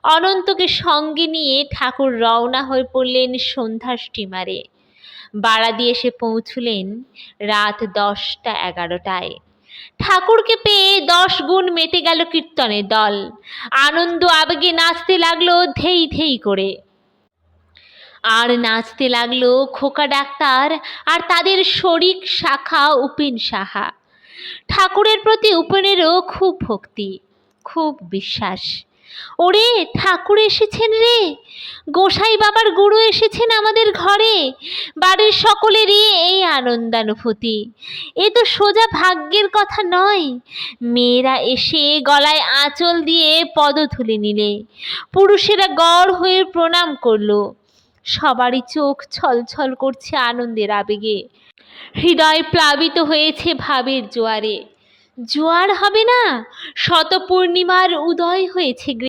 অনন্তকে সঙ্গে নিয়ে ঠাকুর রওনা হয়ে পড়লেন সন্ধ্যার স্টিমারে। বারাদি এসে পৌঁছলেন রাত 10টা-11টায়। ঠাকুরকে পেয়ে 10 গুণ মেতে গেল কীর্তনের দল। আনন্দ আবেগে নাচতে লাগলো ধেই ধেই করে। আর নাচতে লাগলো খোকা ডাক্তার আর তাদের শরিক শাখা উপিন সাহা। ঠাকুরের প্রতি উপেনেরও খুব ভক্তি, খুব বিশ্বাস। ওরে ঠাকুর এসেছেন রে, গোসাই বাবার গুরু এসেছেন আমাদের ঘরে, বাড়ির সকলেরই এই আনন্দানুভূতি। এ তো সোজা ভাগ্যের কথা নয়। মেয়েরা এসে গলায় আঁচল দিয়ে পদধূলি নিলে, পুরুষেরা গড় হয়ে প্রণাম করলো। সবারই চোখ ছলছল করছে আনন্দের আবেগে, হৃদয় প্লাবিত হয়েছে ভাবের জোয়ারে। জোয়ার হবে না, শত পূর্ণিমার উদয় হয়েছে।